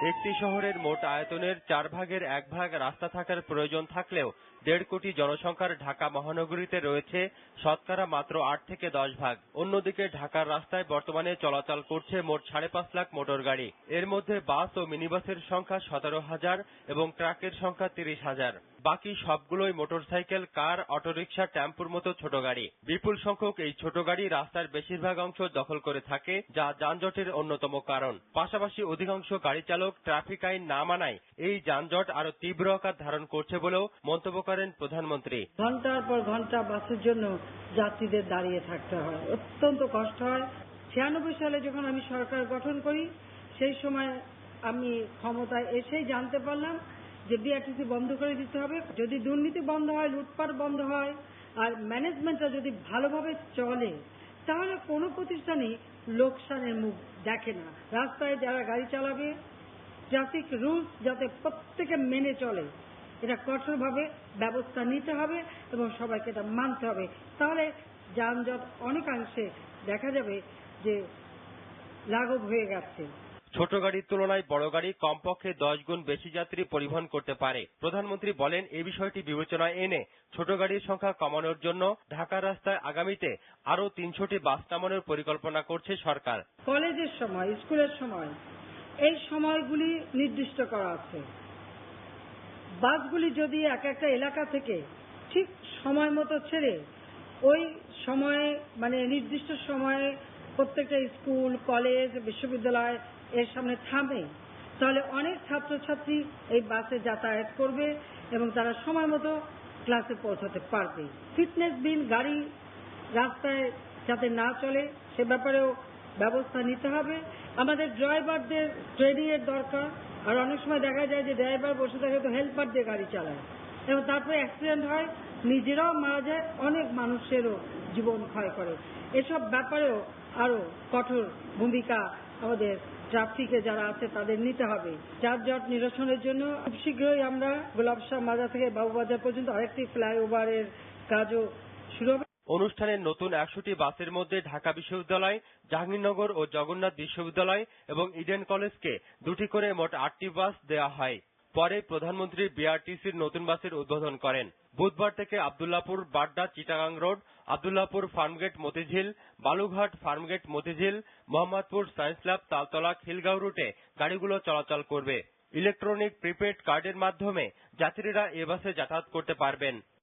একটি শহরের মোট আয়তনের 4 ভাগের 1 ভাগ রাস্তা থাকার প্রয়োজন থাকলেও 1.5 কোটি জনসংখ্যার ঢাকা মহানগরীতে রয়েছে শতকরা মাত্র 8 থেকে 10 ভাগ। অন্যদিকে ঢাকার রাস্তায় বর্তমানে চলাচল করছে মোট 5.5 লাখ মোটর গাড়ি। এর মধ্যে বাস ও মিনিবাসের সংখ্যা 17,000 এবং ট্রাকের সংখ্যা 30,000। বাকি সবগুলোই মোটরসাইকেল, কার, অটোরিকশা, টেম্পুর মতো ছোট গাড়ি। বিপুল সংখ্যক এই ছোট গাড়ি রাস্তার বেশিরভাগ অংশ দখল করে থাকে, যা যানজটের অন্যতম কারণ। পাশাপাশি অধিকাংশ গাড়ি চালক ট্রাফিক আইন না মানায় এই যানজট আরো তীব্র আকার ধারণ করছে বলেও মন্তব্য করেন প্রধানমন্ত্রী। ঘন্টার পর ঘন্টা বাসের জন্য যাত্রীদের দাঁড়িয়ে থাকতে হয়, অত্যন্ত কষ্ট হয়। 96 সালে যখন আমি সরকার গঠন করি, সেই সময় আমি ক্ষমতায় এসেই জানতে পারলাম যে বিআরটিসি বন্ধ করে দিতে হবে। যদি দুর্নীতি বন্ধ হয়, লুটপাট বন্ধ হয়, আর ম্যানেজমেন্টটা যদি ভালোভাবে চলে, তাহলে কোনো প্রতিষ্ঠানই লোকসানের মুখ দেখে না। রাস্তায় যারা গাড়ি চালাবে, ট্রাফিক রুলস যাতে প্রত্যেকে মেনে চলে, এটা কঠোরভাবে ব্যবস্থা নিতে হবে এবং সবাইকে এটা মানতে হবে। তাহলে যানজট অনেকাংশে দেখা যাবে যে লাঘব হয়ে গেছে। ছোট গাড়ির তুলনায় বড় গাড়ি কমপক্ষে 10 গুণ বেশি যাত্রী পরিবহন করতে পারে। প্রধানমন্ত্রী বলেন, এই বিষয়টি বিবেচনায় এনে ছোট গাড়ির সংখ্যা কমানোর জন্য ঢাকার রাস্তায় আগামীতে আরো 300টি বাস নামানোর পরিকল্পনা করছে সরকার। কলেজের সময়, স্কুলের সময়, এই সময়গুলি নির্দিষ্ট করা আছে। বাসগুলি যদি এক একটা এলাকা থেকে ঠিক সময় মতো ছেড়ে ওই সময়ে নির্দিষ্ট সময়ে প্রত্যেকটা স্কুল, কলেজ, বিশ্ববিদ্যালয় এর সামনে থামে, তাহলে অনেক ছাত্রছাত্রী এই বাসে যাতায়াত করবে এবং তারা সময় মতো ক্লাসে পৌঁছাতে পারবে। ফিটনেসবিহীন গাড়ি রাস্তায় যাতে না চলে সে ব্যাপারেও ব্যবস্থা নিতে হবে। আমাদের ড্রাইভারদের ট্রেনিং এর দরকার। আর অনেক সময় দেখা যায় যে ড্রাইভার বসে থাকে তো হেল্পার দিয়ে গাড়ি চালায় এবং তারপরে অ্যাক্সিডেন্ট হয়, নিজেরাও মারা যায়, অনেক মানুষেরও জীবন ক্ষয় করে। এসব ব্যাপারেও আরো কঠোর ভূমিকা আমাদের ট্রাফিকে যারা আছে তাদের নিতে হবে। যানজট নিরসনের জন্য খুব শীঘ্রই আমরা গোলাপ শাহ মাজার থেকে বাবুবাজার পর্যন্ত আরেকটি ফ্লাইওভারের কাজও শুরু হবে। অনুষ্ঠানে নতুন 100টি বাসের মধ্যে ঢাকা বিশ্ববিদ্যালয়, জাহাঙ্গীরনগর ও জগন্নাথ বিশ্ববিদ্যালয় এবং ইডেন কলেজকে 2টি করে মোট 8টি বাস দেওয়া হয়। পরে প্রধানমন্ত্রী বিআরটিসির নতুন বাসের উদ্বোধন করেন। বুধবার থেকে Abdullahpur Badda Chittagong road, Abdullahpur Farmgate Motijheel, Balughat Farmgate Motijheel, Mohammadpur science lab Taltala Khilgaon রুটে গাড়িগুলো চলাচল করবে। ইলেকট্রনিক প্রিপেড কার্ডের মাধ্যমে যাত্রীরা এ বাসে যাতায়াত করতে পারবেন।